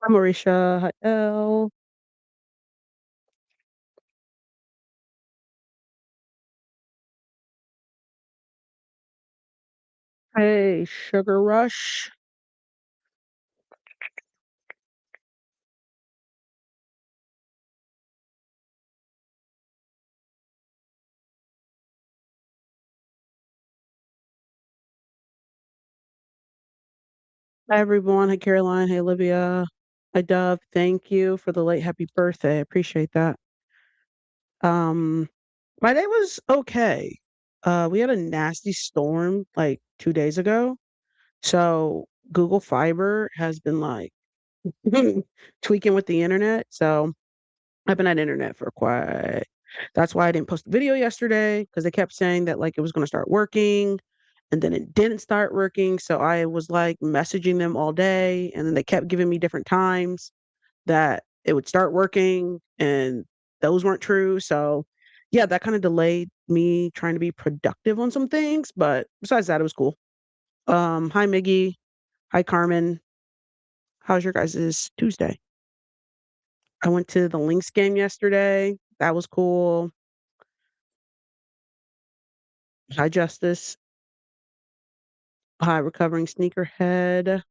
Hi, Marisha. Hi, Elle. Hey, Sugar Rush. Hi, everyone. Hi, Caroline. Hey, Olivia. Hi, Dove. Thank you for the late happy birthday. I appreciate that. Um, my day was okay. We had a nasty storm like 2 days ago. So Google Fiber has been like tweaking with the internet. So I've been at internet for quite. That's why I didn't post a video yesterday because they kept saying that like it was going to start working and then it didn't start working. So I was like messaging them all day and then they kept giving me different times that it would start working and those weren't true. So yeah, that kind of delayed me trying to be productive on some things. But besides that, it was cool. Hi Miggy. Hi Carmen. How's your guys' Tuesday? I went to the Lynx game yesterday. That was cool. Hi, Justice. Hi, recovering sneakerhead.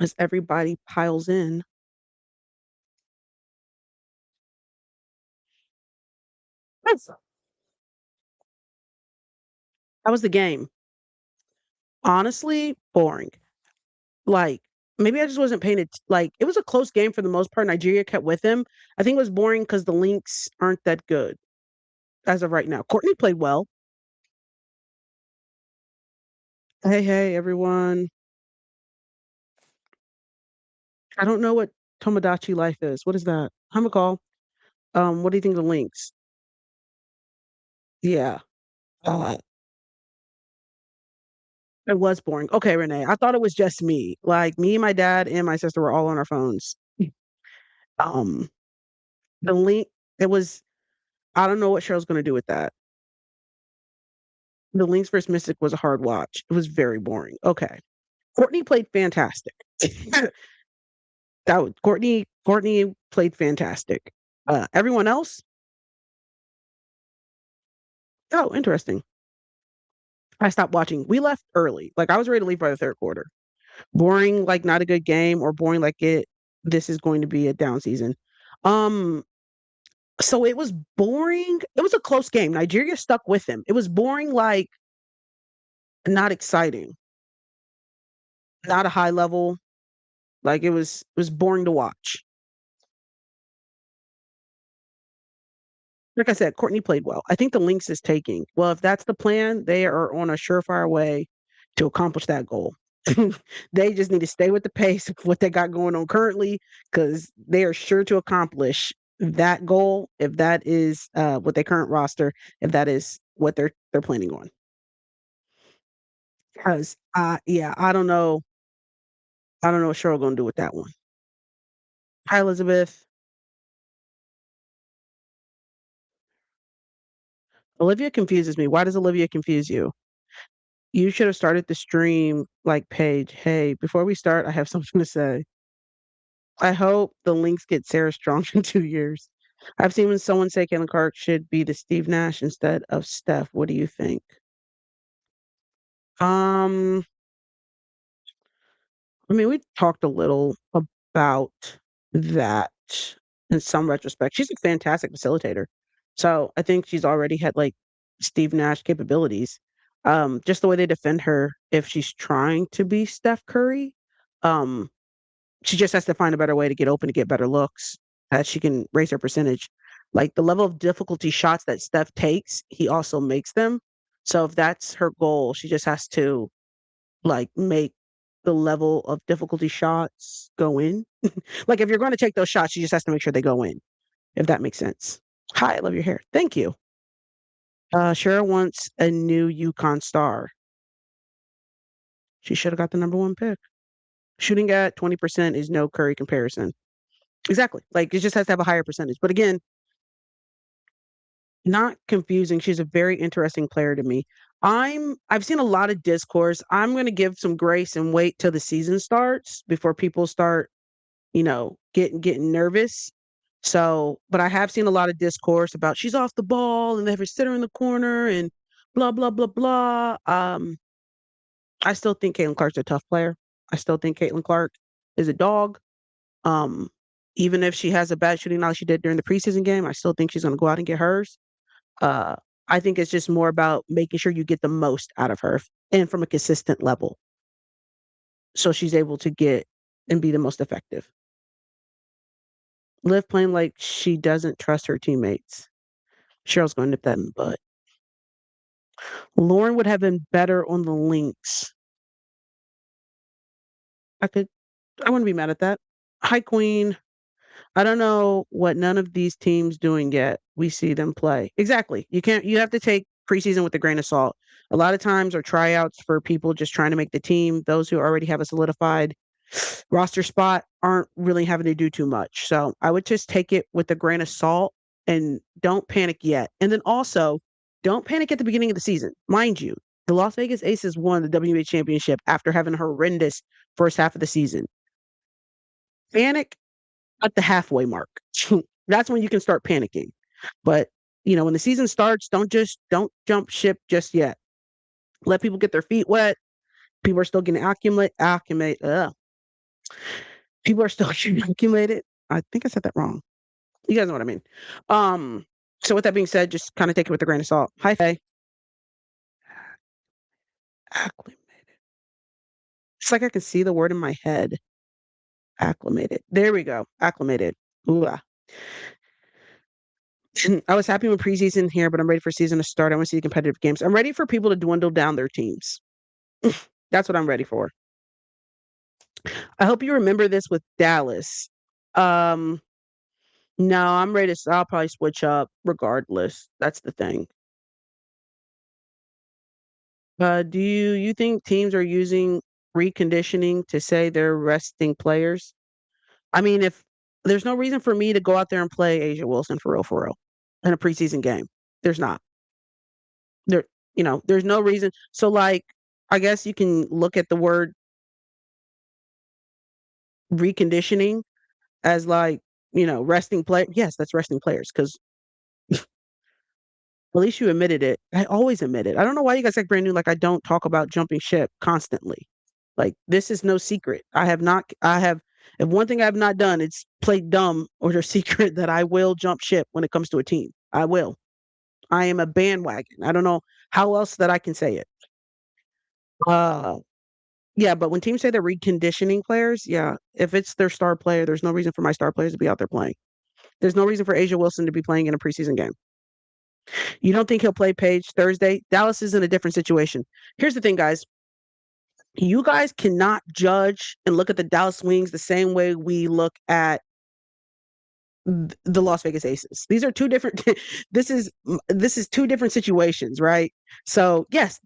As everybody piles in. That's- That was the game. Honestly, boring. Like, maybe I just wasn't paying it. Like, it was a close game for the most part. Nigeria kept with him. I think it was boring because the Lynx aren't that good as of right now. Courtney played well. Hey, hey, everyone. I don't know what Tomodachi life is. What is that? Hi, McCall. What do you think of the Lynx? Yeah. Uh, It was boring. Okay, Renee. I thought it was just me. Like me, my dad, and my sister were all on our phones. Um, the link. It was. I don't know what Cheryl's going to do with that. The Lynx versus Mystic was a hard watch. It was very boring. Okay, Courtney played fantastic. Courtney played fantastic. Everyone else. Oh, interesting. I stopped watching. We left early. Like I was ready to leave by the third quarter. Boring, like not a good game, or boring, like it. This is going to be a down season. Um, So it was boring. It was a close game. Nigeria stuck with him. It was boring, like not exciting, not a high level. Like it was boring to watch. Like I said, Courtney played well. I think the Lynx is taking. Well, if that's the plan, they are on a surefire way to accomplish that goal. They just need to stay with the pace of what they got going on currently, because they are sure to accomplish that goal if that is with their current roster, if that is what they're planning on. Because yeah, I don't know what Cheryl gonna do with that one. Hi, Elizabeth. Olivia confuses me. Why does Olivia confuse you? You should have started the stream like Paige. Hey, before we start, I have something to say. I hope the Lynx get Sarah Strong in 2 years. I've seen when someone say Caitlin Clark should be the Steve Nash instead of Steph. What do you think? Um, I mean, we talked a little about that in some retrospect. She's a fantastic facilitator. So I think she's already had like Steve Nash capabilities. Just the way they defend her if she's trying to be Steph Curry. Um, she just has to find a better way to get open to get better looks that she can raise her percentage. Like the level of difficulty shots that Steph takes, he also makes them. So if that's her goal, she just has to like make the level of difficulty shots go in. Like if you're going to take those shots, she just has to make sure they go in, if that makes sense. Hi, I love your hair. Thank you. Shara wants a new Yukon star. She should have got the number one pick. Shooting at 20% is no Curry comparison. Exactly. Like it just has to have a higher percentage. But again, not confusing. She's a very interesting player to me. I've seen a lot of discourse. I'm gonna give some grace and wait till the season starts before people start, getting nervous. So, but I have seen a lot of discourse about she's off the ball and they have her sit her in the corner and blah blah blah blah. I still think Caitlin Clark's a tough player. I still think Caitlin Clark is a dog. Um, Even if she has a bad shooting night like she did during the preseason game, I still think she's gonna go out and get hers. Uh, I think it's just more about making sure you get the most out of her and from a consistent level, so she's able to get and be the most effective. Liv playing like she doesn't trust her teammates. Cheryl's going to nip that in the bud. Lauren would have been better on the links. I could. I wouldn't be mad at that. Hi, Queen. I don't know what none of these teams doing yet. We see them play. Exactly. You have to take preseason with a grain of salt. A lot of times are tryouts for people just trying to make the team. Those who already have a solidified roster spot aren't really having to do too much. So I would just take it with a grain of salt and don't panic yet. And then also don't panic at the beginning of the season. Mind you, the Las Vegas Aces won the WNBA championship after having a horrendous first half of the season. Panic at the halfway mark. That's when you can start panicking. But when the season starts, don't jump ship just yet. Let people get their feet wet. People are still getting accumulate. People are still getting accumulated. I think I said that wrong. You guys know what I mean. Um, so with that being said, just kind of take it with a grain of salt. Hi, Faye. Acclimated. It's like I can see the word in my head. Acclimated. There we go. Acclimated. Ooh, ah. I was happy when preseason here, but I'm ready for season to start. I want to see competitive games. I'm ready for people to dwindle down their teams. That's what I'm ready for. I hope you remember this with Dallas. Um, no, I'm ready to. I'll probably switch up regardless. That's the thing. Do you think teams are using reconditioning to say they're resting players? I mean, if there's no reason for me to go out there and play Asia Wilson for real, in a preseason game. There's not. There, there's no reason. So, like, I guess you can look at the word reconditioning as like, resting play. Yes, that's resting players because at least you admitted it. I always admit it. I don't know why you guys act brand new. Like I don't talk about jumping ship constantly. Like this is no secret. I have not. I have. If one thing I have not done, it's played dumb or the secret that I will jump ship when it comes to a team. I will. I am a bandwagon. I don't know how else that I can say it. Uh, yeah, but when teams say they're reconditioning players, yeah, if it's their star player, there's no reason for my star players to be out there playing. There's no reason for Asia Wilson to be playing in a preseason game. You don't think he'll play Page Thursday? Dallas is in a different situation. Here's the thing, guys. You guys cannot judge and look at the Dallas Wings the same way we look at the Las Vegas Aces. These are two different this is two different situations, right? So, yes,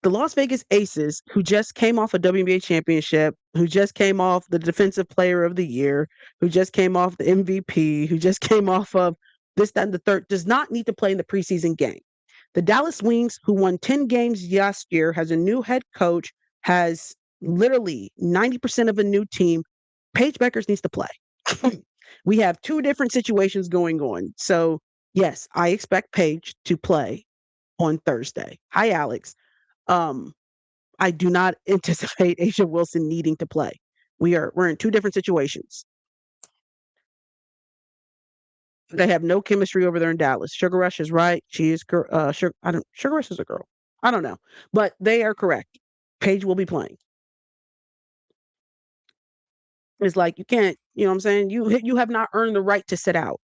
the Las Vegas Aces, who just came off a WNBA championship, who just came off the Defensive Player of the Year, who just came off the MVP, who just came off of this, that, and the third, does not need to play in the preseason game. The Dallas Wings, who won 10 games last year, has a new head coach, has literally 90% of a new team. Paige Beckers needs to play. We have two different situations going on. So, yes, I expect Paige to play on Thursday. Hi, Alex. Um, I do not anticipate Asia Wilson needing to play. We're in two different situations. They have no chemistry over there in Dallas. Sugar Rush is right. She is Sugar Rush is a girl. I don't know. But they are correct. Paige will be playing. It's like you can't, you know what I'm saying? You have not earned the right to sit out.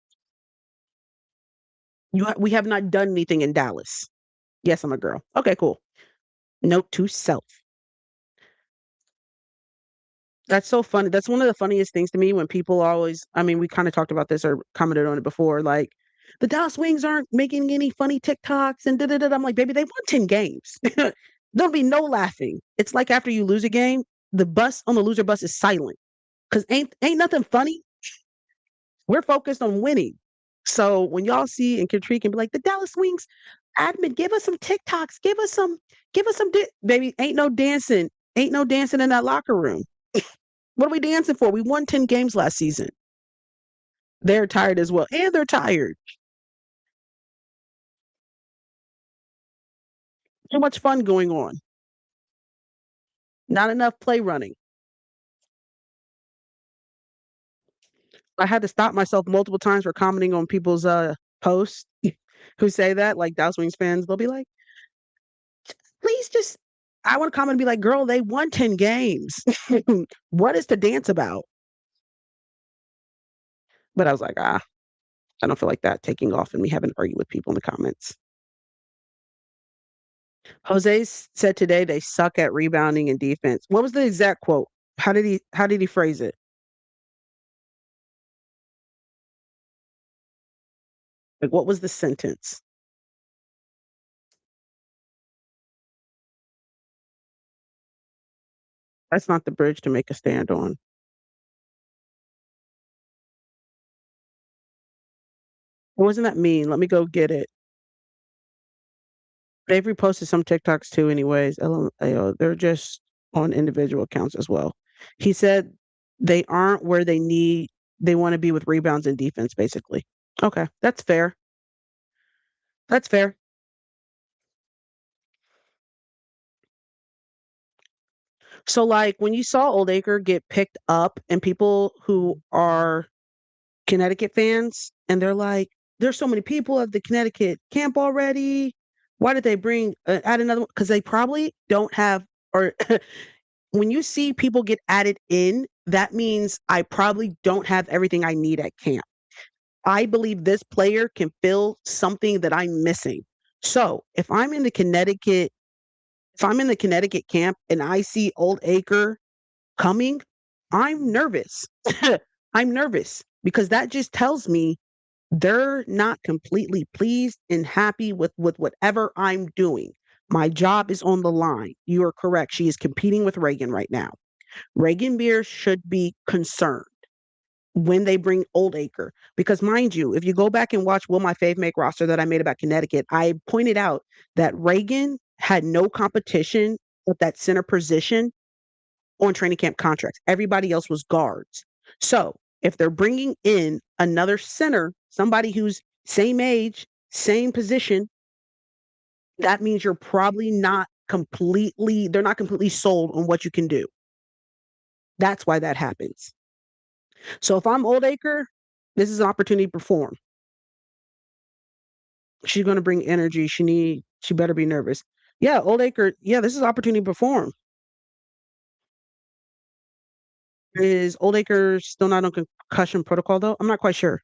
We have not done anything in Dallas. Yes, I'm a girl. Okay, cool. Note to self. That's so funny. That's one of the funniest things to me when people always, I mean, we kind of talked about this or commented on it before, like the Dallas Wings aren't making any funny TikToks and da da da. I'm like, baby, they won 10 games. There'll be no laughing. It's like after you lose a game, the bus on the loser bus is silent. Cause ain't nothing funny. We're focused on winning. So when y'all see and Katrina can be like, the Dallas Wings, Admin, give us some TikToks. Give us some baby. Ain't no dancing in that locker room. What are we dancing for? We won 10 games last season. They're tired as well. And they're tired. Too much fun going on. Not enough play running. I had to stop myself multiple times for commenting on people's posts who say that, like Dallas Wings fans. They'll be like, please just I want to comment and be like, girl, they won 10 games. What is the dance about? But I was like, I don't feel like that taking off and me having to argue with people in the comments. Jose said today they suck at rebounding and defense. What was the exact quote? How did he phrase it? Like what was the sentence? That's not the bridge to make a stand on. What wasn't that mean? Let me go get it. They've reposted some TikToks too, anyways. LMAO, they're just on individual accounts as well. He said they aren't where they want to be with rebounds and defense, basically. Okay, that's fair. That's fair. So, like, when you saw Oldacre get picked up, and people who are Connecticut fans, and they're like, "There's so many people at the Connecticut camp already. Why did they bring add another one?" Because they probably don't have, or when you see people get added in, that means I probably don't have everything I need at camp. I believe this player can fill something that I'm missing. So if I'm in the Connecticut camp and I see Old Acre coming, I'm nervous. I'm nervous because that just tells me they're not completely pleased and happy with whatever I'm doing. My job is on the line. You are correct. She is competing with Reagan right now. Reagan Beers should be concerned when they bring Oldacre. Because mind you, if you go back and watch Will My Fave Make roster that I made about Connecticut, I pointed out that Reagan had no competition at that center position on training camp contracts. Everybody else was guards. So if they're bringing in another center, somebody who's same age, same position, that means they're not completely sold on what you can do. That's why that happens. So if I'm Oldacre, this is an opportunity to perform. She's going to bring energy. She better be nervous. Yeah, Oldacre. Yeah, this is an opportunity to perform. Is Oldacre still not on concussion protocol though? I'm not quite sure.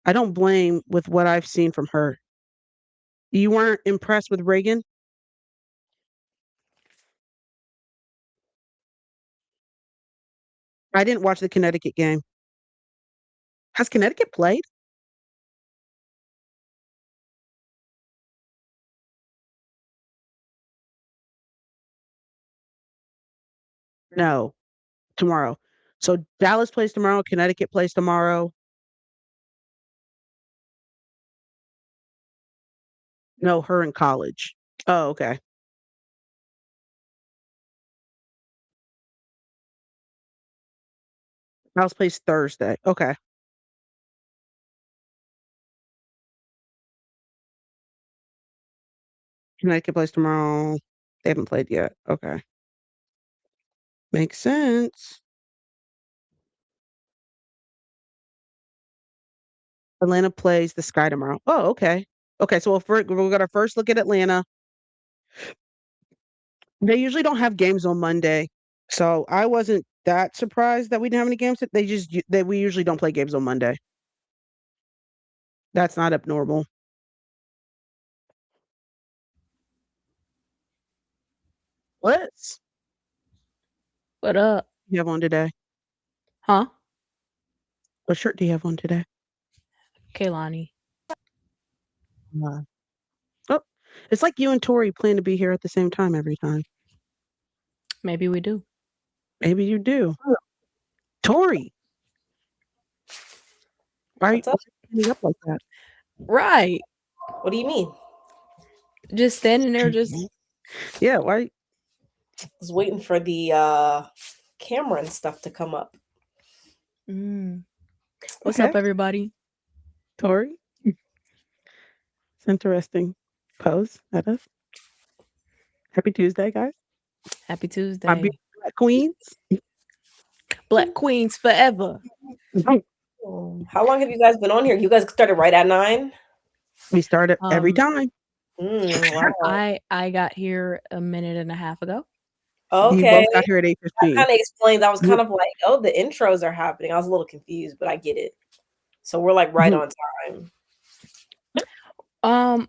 I don't blame with what I've seen from her. You weren't impressed with Reagan? I didn't watch the Connecticut game. Has Connecticut played? No, tomorrow. So Dallas plays tomorrow. Connecticut plays tomorrow. No, her in college. Oh, okay. Dallas plays Thursday. Okay. Connecticut plays tomorrow. They haven't played yet. Okay. Makes sense. Atlanta plays the Sky tomorrow. Oh, okay. Okay, so we're gonna first look at Atlanta. They usually don't have games on Monday, so I wasn't that surprised that we didn't have any games. That we usually don't play games on Monday. That's not abnormal. What What up? do you have on today? Huh? What shirt do you have on today? Kaylani. Uh, oh, it's like you and Tori plan to be here at the same time every time. Maybe we do. Maybe you do. Tori, why are What's up? you me up like that? Right. What do you mean? Just standing there, just Yeah, why? Was waiting for the camera and stuff to come up. What's Okay. up, everybody? Tori. It's interesting pose at us. Happy Tuesday, guys. Happy My Tuesday. beautiful Black queens. Black Queens forever. How long have you guys been on here? You guys started right at 9? We start it every Um, time. Wow. I got here a minute and a half ago. You Okay. both got here at That 8:15. kind of explains. I was kind of like, oh, the intros are happening. I was a little confused, but I get it. So we're like right on time.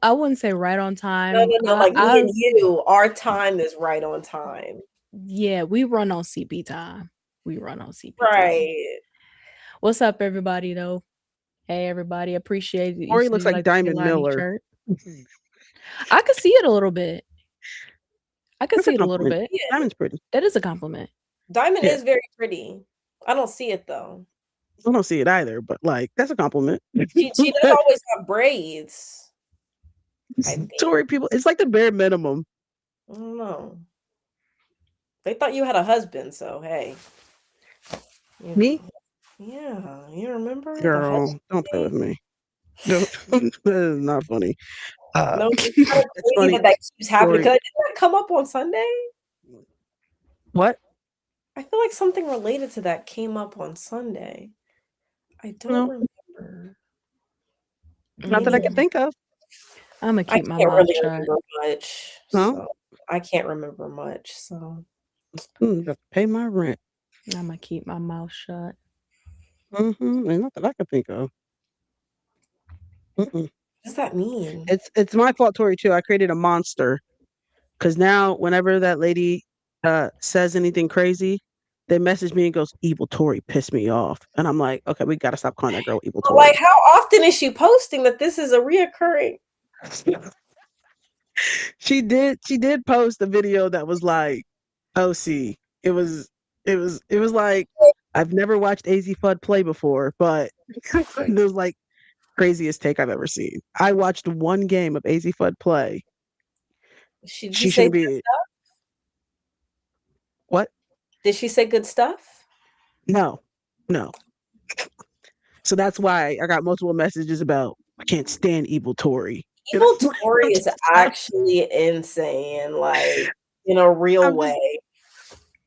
I wouldn't say right on time. No. Like me and you, our time is right on time. Yeah, we run on CP time. Time. Right. What's up, everybody? Though. Hey, everybody. Appreciate it. Tori looks like Diamond Miller. Shirt. I could see it a little bit. That's a compliment. Yeah. Diamond's pretty. That is a compliment. Diamond is very pretty. I don't see it though. I don't see it either, but like that's a compliment. She does always have braids. Tori people, it's like the bare minimum. I don't know. They thought you had a husband, so hey. Me? Yeah, you remember? Girl, don't play with me. That is not funny. No, it's kind of crazy that keeps happening. Didn't that come up on Sunday? What? I feel like something related to that came up on Sunday. I don't remember. Not that I can think of. I'm gonna keep my mouth mouth shut. Remember much. So I can't remember much. So pay my rent. I'm gonna keep my mouth shut. And not that I can think of. What does that mean? It's my fault, Tori, too. I created a monster. Because now whenever that lady says anything crazy, they message me and goes, "Evil Tori pissed me off." And I'm like, okay, we gotta stop calling that girl Evil Tori. Like, how often is she posting that this is a reoccurring? She did post a video that was like, oh, see, it was like, I've never watched AZ Fudd play before, but it was like craziest take I've ever seen. I watched one game of AZ Fudd play. She shouldn't be. What? Did she say good stuff? No. So that's why I got multiple messages about I can't stand Evil Tori. Evil Tori is actually insane, like in a real way.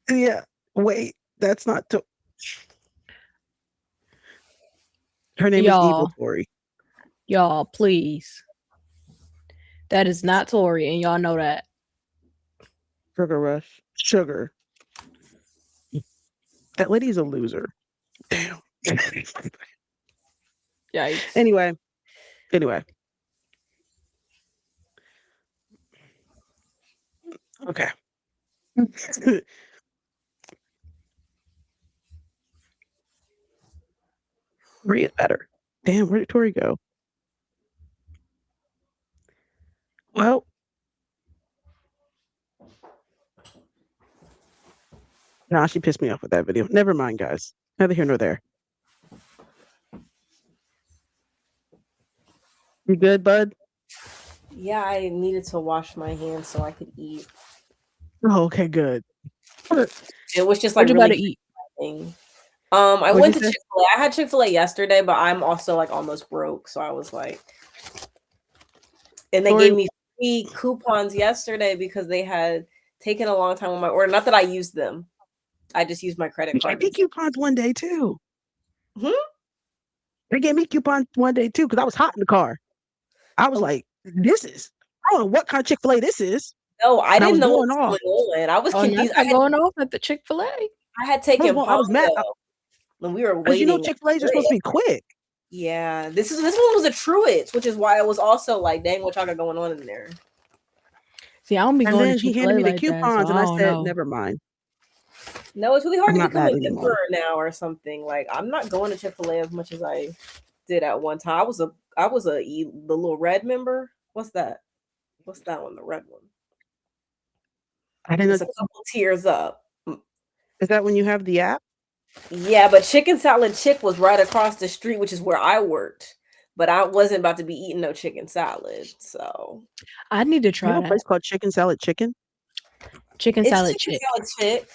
Yeah. Wait, that's not her name is Evil Tori. Y'all, please. That is not Tori, and y'all know that. Sugar Rush. Sugar. That lady's a loser. Damn. Yikes. Anyway. Okay. Read better. Damn, where did Tori go? Well, nah, she pissed me off with that video. Never mind, guys. Neither here nor there. You good, bud? Yeah, I needed to wash my hands so I could eat. Oh, okay, good. It was just like what you really about to eat? I went to Chick-fil-A. I had Chick-fil-A yesterday, but I'm also like almost broke, so I was like, and they gave me free coupons yesterday because they had taken a long time on my order. Not that I used them. I just used my credit card. They gave me coupons one day too. They gave me coupons one day too because I was hot in the car. I was like, I don't know what kind of Chick-fil-A this is. No, I didn't know what was going on. I was confused. I going off at the Chick-fil-A. I had taken I was mad. When we were waiting. You know Chick-fil-A's are supposed to be quick. Yeah, this one was a Truett's, which is why I was also like, dang, what y'all got going on in there? See, I don't be going to Chick-fil-A. He handed me the coupons, and I said, never mind. No, it's really hard to become a member now or something. Like, I'm not going to Chick-fil-A as much as I did at one time. I was the little red member. What's that? What's that one? The red one. I didn't know. It's a couple tiers up. Is that when you have the app? Yeah, but Chicken Salad Chick was right across the street, which is where I worked. but I wasn't about to be eating no chicken salad. So I need to You try have a place that. called Chicken Salad Chicken? Chicken it's salad chicken chick. salad chick.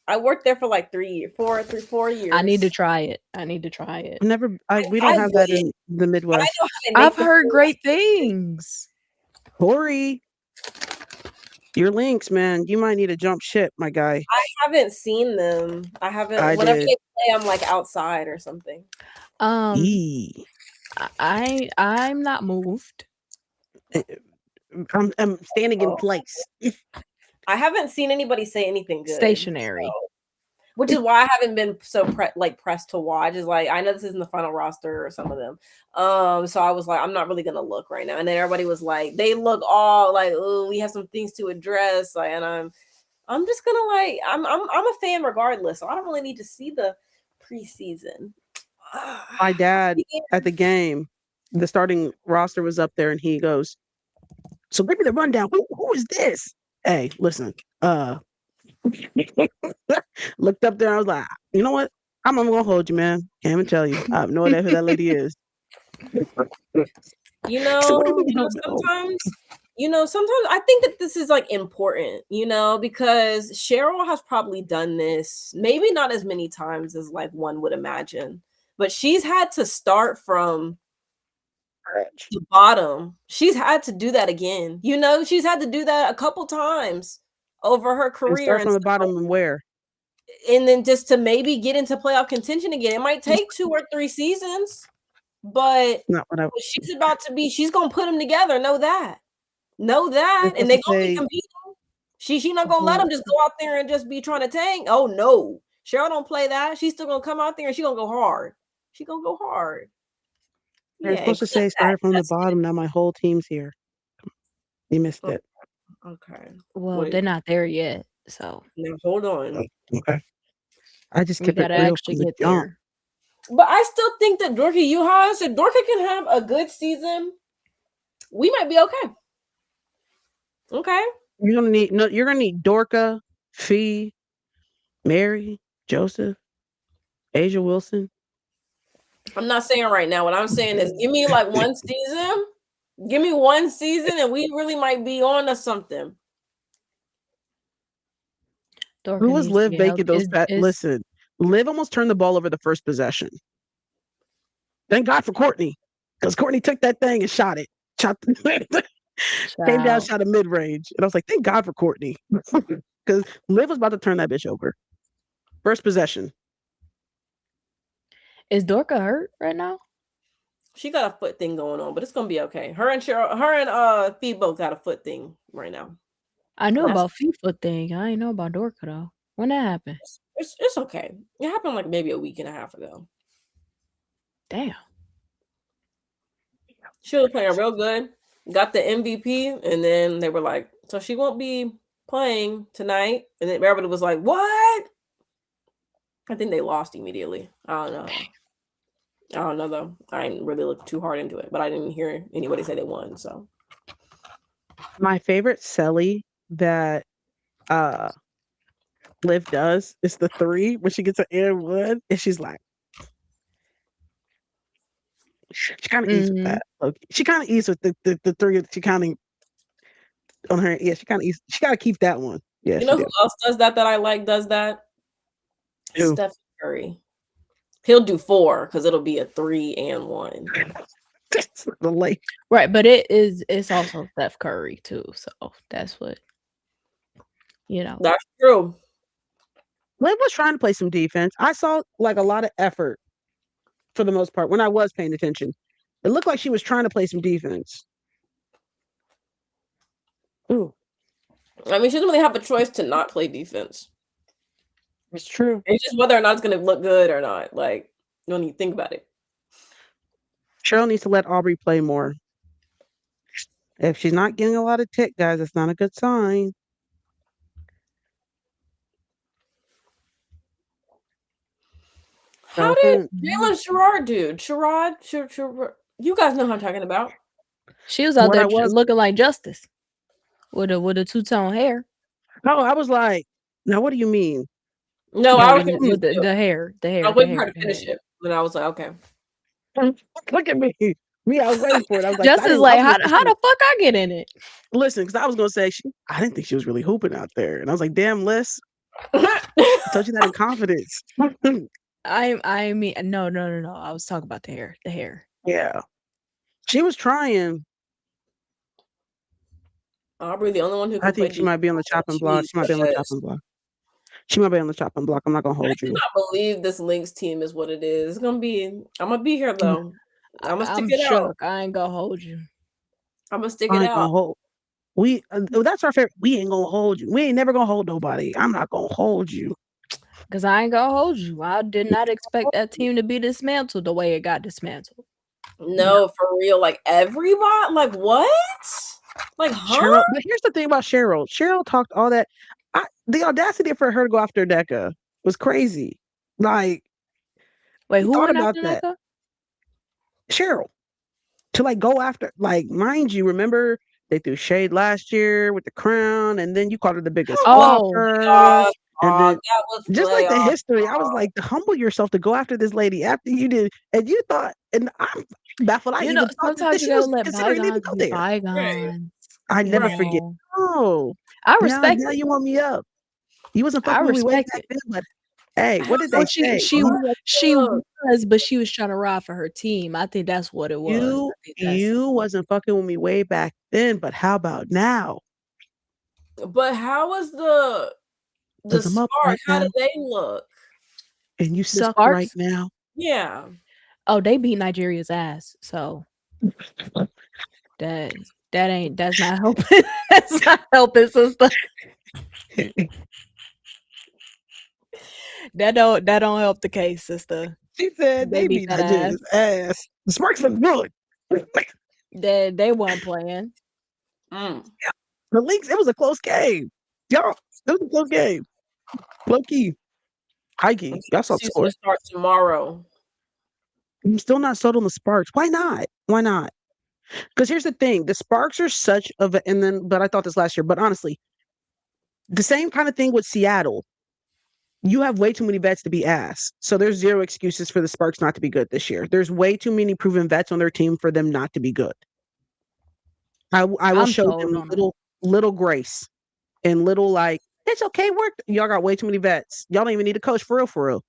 I worked there for like 4 years. I need to try it. I need to try it. We don't have that in the but I Midwest. know how they I've make the heard food. great things. Corey, your links, man. You might need to jump ship, my guy. I haven't seen them. I haven't. I Whenever did. they play, I'm like outside or something. Eee. I'm not moved. I'm standing in place. I haven't seen anybody say anything good. Stationary. Which is why I haven't been so pressed to watch. Is like I know this isn't the final roster or some of them. So I was like, I'm not really gonna look right now. And then everybody was like, they look all like, oh, we have some things to address. Like, and I'm just gonna like, I'm a fan regardless. So I don't really need to see the preseason. My dad at the game, the starting roster was up there, and he goes, "So give me the rundown. Who is this?" Hey, listen. Looked up there. I was like, you know what? I'm gonna hold you, man. Can't even tell you. I have no idea who that lady is. You know, So what do you mean you don't know? sometimes I think that this is like important, because Cheryl has probably done this, maybe not as many times as like one would imagine, but she's had to start from the bottom. She's had to do that again. She's had to do that a couple times over her And career. start from the bottom and where? And then just to maybe get into playoff contention again. It might take 2 or 3 seasons, but Not what I she's about to be. She's gonna put them together. Know that, and they're gonna be competing. She's not gonna let them just go out there and just be trying to tank. Oh no, Cheryl don't play that. She's still gonna come out there and she's gonna go hard. She's gonna go hard. You're supposed to say start from the bottom. Now my whole team's here. You missed it. Okay. Well, they're not there yet, so now hold on. Okay. I just we kept it gotta real actually from the get jump. there. But I still think that Dorky Yuhas, if Dorky can have a good season, we might be okay. Okay. You're gonna need Dorka, Fee, Mary, Joseph, Asia Wilson. I'm not saying right now. What I'm saying is give me like one season. Give me one season and we really might be on to something. Who was Liv making those bets? Listen, Liv almost turned the ball over the first possession. Thank God for Courtney, because Courtney took that thing and shot it. Came down, shot a mid-range. And I was like, thank God for Courtney. Because Liv was about to turn that bitch over. First possession. Is Dorka hurt right now? She got a foot thing going on, but it's gonna be okay. Her and Fee both got a foot thing right now. I knew about Fee foot thing. I didn't know about Dorka though. When that happened? It's okay. It happened like maybe a week and a half ago. Damn. She was playing real good. Got the MVP, and then they were like, so she won't be playing tonight. And then everybody was like, what? I think they lost immediately. I don't know though. I didn't really look too hard into it, but I didn't hear anybody say they won. So my favorite Selly that Liv does is the 3 when she gets an air one, and she's like, she kind of eats with that. She kind of eats with the 3. She kind of on her. Yeah, she kind of eats. She got to keep that one. Yeah, you know who else does that I like? Does that? Who? Steph Curry. He'll do 4 because it'll be a 3 and 1. That's the late. Right, but it's also Steph Curry too. So that's what That's true. Liv was trying to play some defense. I saw like a lot of effort for the most part when I was paying attention. It looked like she was trying to play some defense. Ooh. I mean, she doesn't really have a choice to not play defense. It's true. It's just whether or not it's going to look good or not. Like, you don't need to think about it. Cheryl needs to let Aubrey play more. If she's not getting a lot of tick, guys, that's not a good sign. How did Jalen Sherrod do? Sherrod, you guys know who I'm talking about. She was out there looking like Justice with a two-tone hair. No, I was like, now what do you mean? No, I was with the hair. I was waiting for her to finish it, and I was like, okay. Look at me. Yeah, I was waiting for it. I was like, Justin's like, how the fuck I get in it? Listen, because I was gonna say I didn't think she was really hooping out there, and I was like, damn, Liz, I told you that in confidence. I mean, no. I was talking about the hair. The hair. Yeah, she was trying. Aubrey, the only one who can I think she might be on the chopping block. She might be on the chopping block. She might be on the chopping block. I'm not gonna hold you. I cannot believe this Lynx team is what it is. It's gonna be. I'm gonna be here though. I'm gonna stick it out. I ain't gonna hold you. I'm gonna stick it out. That's our favorite. We ain't gonna hold you. We ain't never gonna hold nobody. I'm not gonna hold you. Because I ain't gonna hold you. I did not expect that team to be dismantled the way it got dismantled. No, for real. Like everybody. Like what? Like Cheryl. But here's the thing about Cheryl. Cheryl talked all that. The audacity for her to go after Decca was crazy. Like, wait, who went after that? Decca? Cheryl. To like go after, like, mind you, remember they threw shade last year with the crown, and then you called her the biggest flopper. And then just like the history, I was like, humble yourself to go after this lady after you did, and you thought, and I'm baffled. I even thought that she was considering even go there. Bygones. I never forget. Oh, I respect. Now you want me up. You wasn't fucking with me way back then, but hey, what did they say? She was, but she was trying to ride for her team. I think that's what it was. You wasn't fucking with me way back then, but how about now? But how was the Spark? Right, how did they look? And you suck right now. Yeah. Oh, they beat Nigeria's ass. So that's not helping. That's not helping, sister. That don't help the case, sister. She said they beat Nigeria's ass. The Sparks look good. They weren't playing. Yeah. The Lynx, it was a close game. Y'all, it was a close game. Low key. High key. Y'all saw the score. Start tomorrow. I'm still not sold on the Sparks. Why not? Why not? Because here's the thing. The Sparks are such of a, but I thought this last year, but honestly, the same kind of thing with Seattle. You have way too many vets to be ass. So there's zero excuses for the Sparks not to be good this year. There's way too many proven vets on their team for them not to be good. I will show them little grace and little like, it's okay, y'all got way too many vets. Y'all don't even need a coach for real.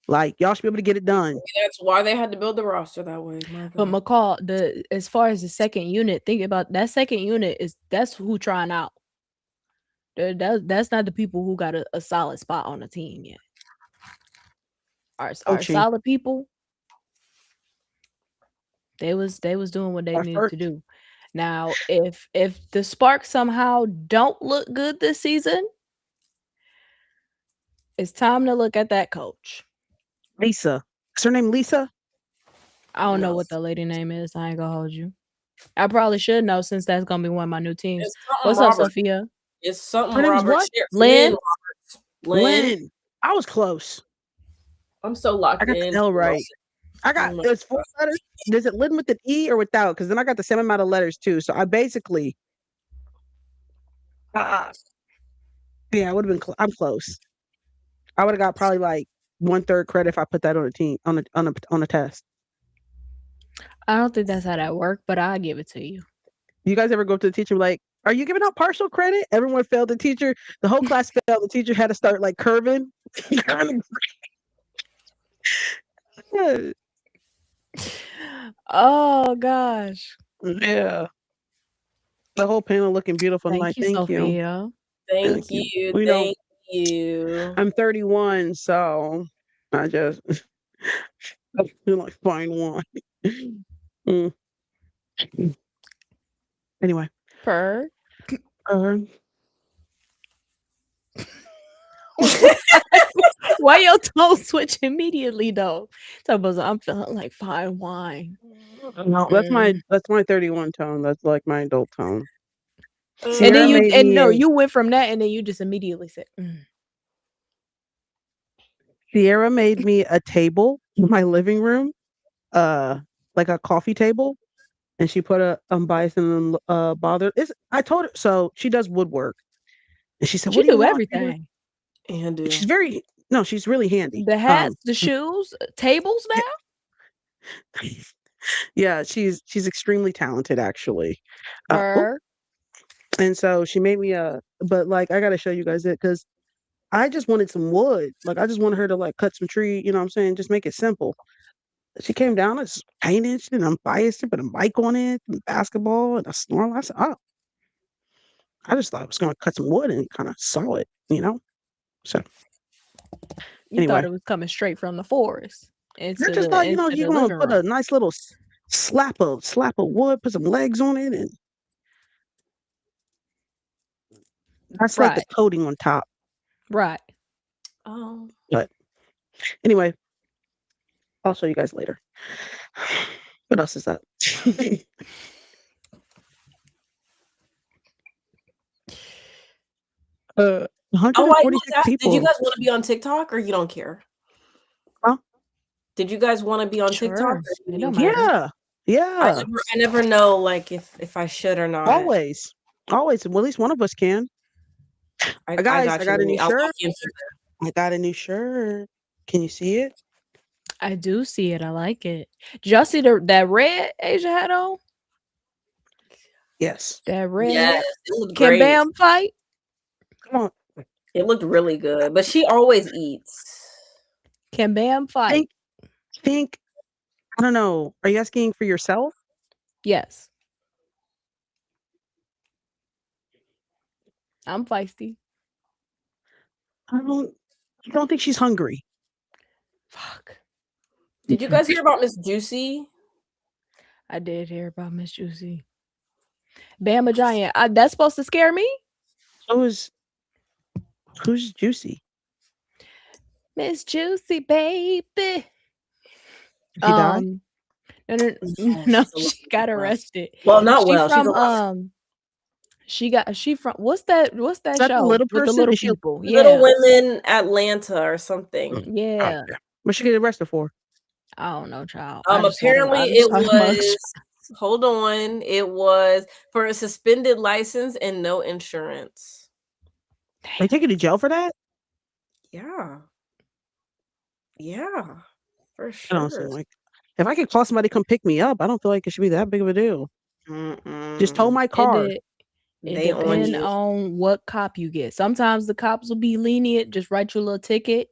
Like, y'all should be able to get it done. That's why they had to build the roster that way. But McCall, as far as the second unit, think about that second unit that's who trying out. That's not the people who got a solid spot on the team yet. Our solid people, they was doing what they needed to do. Now, if the Sparks somehow don't look good this season, it's time to look at that coach. Lisa. Is her name Lisa? I don't know what the lady name is. I ain't gonna hold you. I probably should know since that's gonna be one of my new teams. What's up, Sophia? It's something. Her name is what? Lynn. Lynn. I was close. I'm so locked in. I got the L right. There's 4 letters. Is it Lynn with an E or without? Because then I got the same amount of letters too. So I basically, yeah, I would have been. I'm close. I would have got probably like 1/3 credit if I put that on a team on a test. I don't think that's how that worked, but I'll give it to you. You guys ever go up to the teacher like, are you giving out partial credit? Everyone failed the teacher. The whole class failed. The teacher had to start like curving. Oh gosh. Yeah. The whole panel looking beautiful. Thank you, Sophia. Thank you. Thank you. I'm 31, so I just feel like fine wine. Anyway. Why your tone switch immediately though? I'm feeling like fine wine. No, that's my 31 tone. That's like my adult tone. And then you went from that and then you just immediately said Sierra made me a table in my living room, like a coffee table, and she put a Unbiased and Unbothered. I told her, so she does woodwork, and she said, "What do you do everything?" And she's really handy. The hats, the shoes, tables now. Yeah, she's extremely talented, actually. Oh, Her. and so she made me but like I gotta show you guys it because I just wanted some wood. Like I just wanted her to like cut some tree, you know what I'm saying? Just make it simple. She came down, it's painted, she did Unbiased, she put a mic on it, and basketball, and a snorkel. I said, oh, I just thought I was gonna cut some wood and kind of saw it, you know? So You thought anyway, it was coming straight from the forest I into just thought, the you're gonna living put a room. nice little slap of wood, put some legs on it, and that's like the Right. coating on top. Right. Oh. But anyway, I'll show you guys later. What else is that? I wanted 146 to ask, did you people. guys want to be on TikTok or you don't care? Huh? Did you guys want to be on TikTok? Sure. Or It you don't care? matter. Yeah, yeah. I never know like if I should or not. Always. Always. Well, at least one of us can. I Guys, got I you. got a new I'll shirt. walk you into I got a new shirt. Can you see it? I do see it. I like it. Did y'all see that red Asia had on? Yes. That red Yes, hair? it looked Can great. Bam fight? Come on. It looked really good, but she always eats. Can Bam fight? Think, I don't know. Are you asking for yourself? Yes. I'm feisty. I don't think she's hungry. Fuck. Did you guys hear about Miss Juicy? I did hear about Miss Juicy. Bama Giant. That's supposed to scare me? Who's Juicy? Miss Juicy, baby. Did she die? No, Yes, she got arrested. Well, not She well. She's from alive. she from what's that Is that the show little with the person? little Is she people? Little Yeah. Women Atlanta or something. Yeah. okay. What'd she get arrested for? I don't know, child. I just Apparently saw it the mugshot. was hold on. It was for a suspended license and no insurance. They take you to jail for that? Yeah. Yeah. For I don't seem sure. like. If I could call somebody to come pick me up, I don't feel like it should be that big of a deal. Just tow my car. It They on depends you. on what cop you get. Sometimes the cops will be lenient, just write you a little ticket,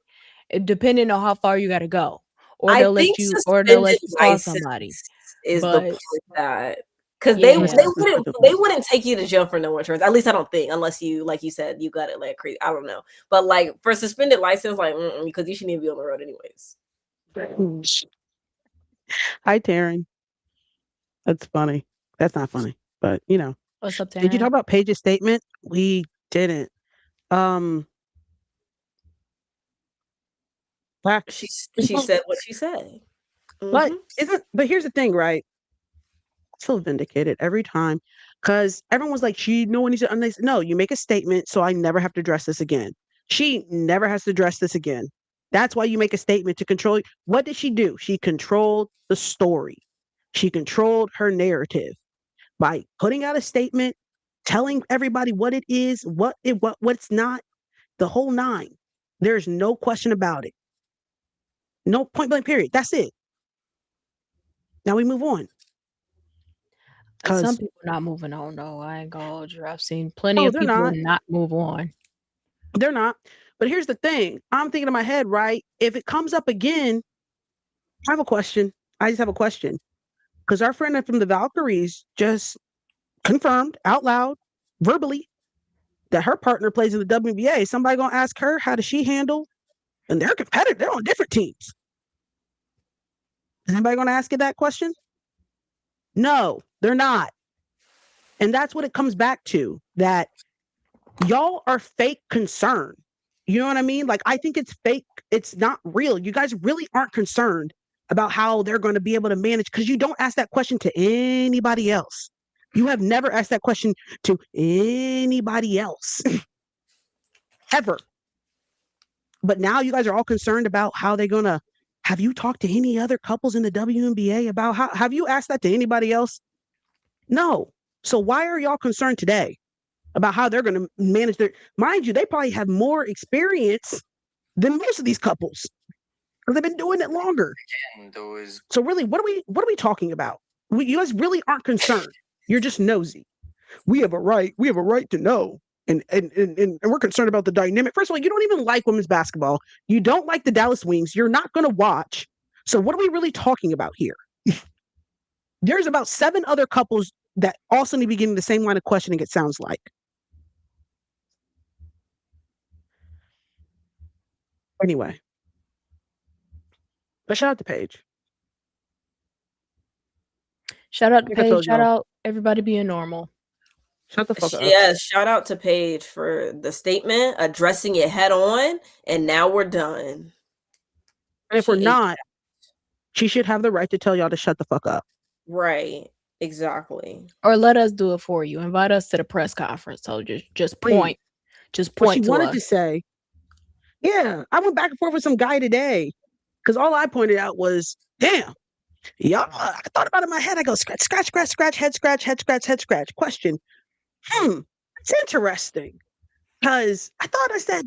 depending on how far you got to go, or I they'll think let suspended you call somebody. license is the But part that because yeah, they wouldn't take you to jail for no insurance. At least I don't think, unless you like you said you got it like crazy. I don't know, but like for suspended license, like because you shouldn't even be on the road anyways. Hi, Taryn. That's funny. That's not funny, but what's up, Taryn? Did you talk about Paige's statement? We didn't. She said what she said. But here's the thing, right? I feel vindicated every time because everyone was like, she no one needs to. And they said, no, you make a statement, so I never have to address this again. She never has to address this again. That's why you make a statement to control. What did she do? She controlled the story. She controlled her narrative by putting out a statement, telling everybody what it is, what it's not, the whole nine. There's no question about it. No point blank period. That's it. Now we move on. Some people not moving on though. I ain't gonna hold you. I've seen plenty of people not move on. They're not. But here's the thing. I'm thinking in my head, right? If it comes up again, I have a question. I just have a question. Because our friend from the Valkyries just confirmed out loud, verbally, that her partner plays in the WNBA. Somebody gonna ask her, how does she handle? And they're competitive. They're on different teams. Is anybody gonna ask you that question? No, they're not. And that's what it comes back to, that y'all are fake concern. You know what I mean? Like, I think it's fake. It's not real. You guys really aren't concerned about how they're going to be able to manage, because you don't ask that question to anybody else. You have never asked that question to anybody else. Ever. But now you guys are all concerned about how they're going to. Have you talked to any other couples in the WNBA about how? Have you asked that to anybody else? No. So why are y'all concerned today about how they're going to manage their, mind you, they probably have more experience than most of these couples. Because they've been doing it longer. So really, what are we talking about? You guys really aren't concerned. You're just nosy. We have a right to know. And we're concerned about the dynamic. First of all, you don't even like women's basketball. You don't like the Dallas Wings. You're not going to watch. So what are we really talking about here? There's about 7 other couples that also need to be getting the same line of questioning, it sounds like. Anyway. But shout out to Paige. Shout out to Paige. Shout out everybody being normal. Shut the fuck up. Yes, shout out to Paige for the statement, addressing it head on, and now we're done. And if we're not, she should have the right to tell y'all to shut the fuck up. Right. Exactly. Or let us do it for you. Invite us to the press conference. So just point. Just point. What she wanted to say. Yeah, I went back and forth with some guy today. Because all I pointed out was, damn, y'all, I thought about it in my head. I go, scratch, scratch, scratch, scratch, head scratch, head scratch, head scratch. Question. It's interesting. Because I said,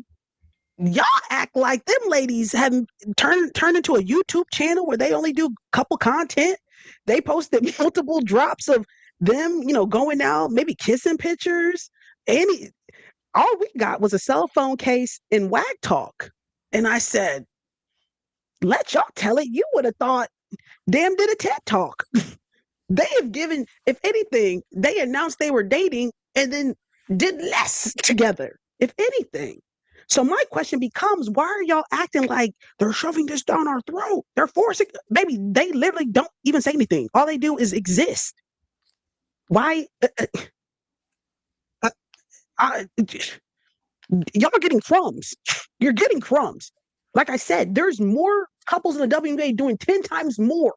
y'all act like them ladies have turned into a YouTube channel where they only do couple content. They posted multiple drops of them, going out, maybe kissing pictures. All we got was a cell phone case and wag talk. And I said, let y'all tell it. You would have thought, damn, did a TED talk. They have given, if anything, they announced they were dating and then did less together, if anything. So my question becomes, why are y'all acting like they're shoving this down our throat? They're forcing, baby, they literally don't even say anything. All they do is exist. Why? Y'all are getting crumbs. You're getting crumbs. Like I said, there's more couples in the WNBA doing 10 times more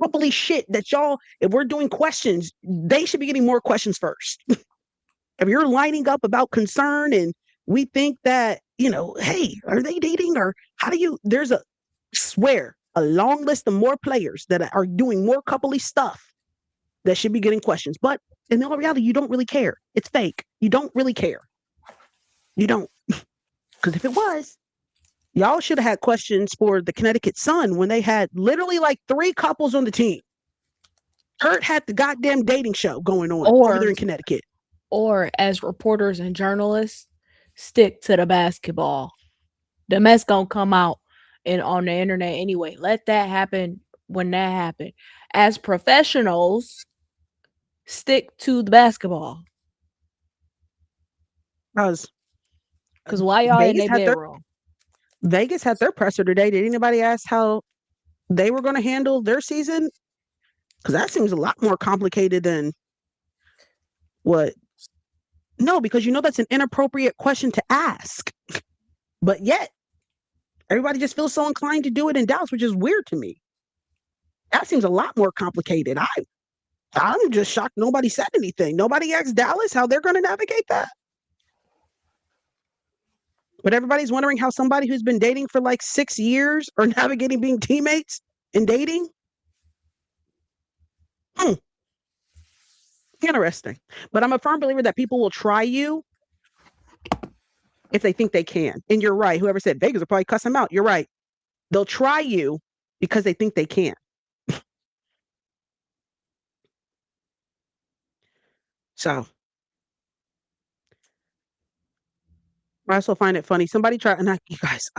coupley shit that y'all, if we're doing questions, they should be getting more questions first. If you're lining up about concern and we think that, hey, are they dating or how do you, there's a long list of more players that are doing more coupley stuff that should be getting questions. But in all reality, you don't really care. It's fake. You don't really care. You don't. Because if it was, y'all should have had questions for the Connecticut Sun when they had literally like 3 couples on the team. Kurt had the goddamn dating show going on over there in Connecticut. Or as reporters and journalists, stick to the basketball. The mess gonna come out on the internet anyway. Let that happen when that happened. As professionals, stick to the basketball. Because why y'all in their bedroom? Vegas had their presser today. Did anybody ask how they were going to handle their season? Because that seems a lot more complicated than what. No, because that's an inappropriate question to ask. But yet, everybody just feels so inclined to do it in Dallas, which is weird to me. That seems a lot more complicated. I'm just shocked nobody said anything. Nobody asked Dallas how they're going to navigate that. But everybody's wondering how somebody who's been dating for like 6 years are navigating being teammates and dating. Interesting. But I'm a firm believer that people will try you if they think they can. And you're right. Whoever said Vegas will probably cuss them out. You're right. They'll try you because they think they can. So I also find it funny. Somebody tried, and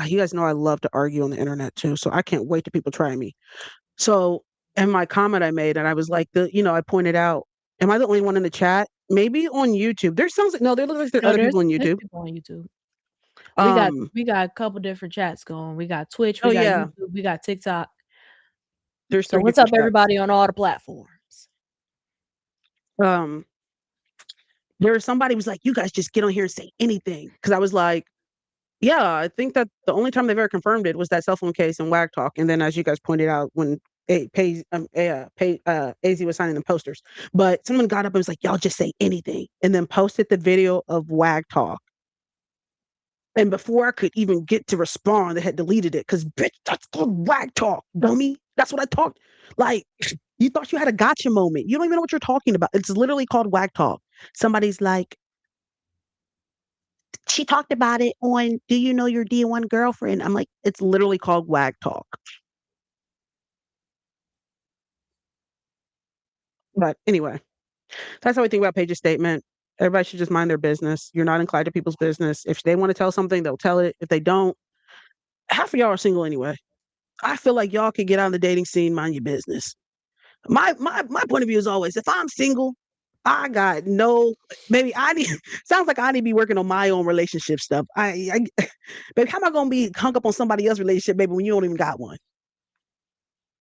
you guys know I love to argue on the internet too. So I can't wait till people try me. So in my comment I made, and I was like, I pointed out, am I the only one in the chat? Maybe on YouTube. There looks like there are other people on YouTube. People on YouTube. We got a couple different chats going. We got Twitch, we got YouTube, we got TikTok. So what's up, everybody on all the platforms? There was somebody was like, you guys just get on here and say anything. Because I was like, yeah, I think that the only time they've ever confirmed it was that cell phone case and wag talk. And then as you guys pointed out, when AZ was signing the posters. But someone got up and was like, y'all just say anything. And then posted the video of wag talk. And before I could even get to respond, they had deleted it. Because, bitch, that's called wag talk, dummy. That's what I talked. Like, you thought you had a gotcha moment. You don't even know what you're talking about. It's literally called wag talk. Somebody's like, she talked about it on Do You Know Your D1 Girlfriend? I'm like, it's literally called wag talk. But anyway, that's how we think about Paige's statement. Everybody should just mind their business. You're not inclined to people's business. If they want to tell something, they'll tell it. If they don't, half of y'all are single anyway. I feel like y'all can get out of the dating scene, mind your business. My point of view is always, if I'm single, I got no, maybe I need, sounds like I need to be working on my own relationship stuff. Baby, how am I going to be hung up on somebody else's relationship, baby, when you don't even got one?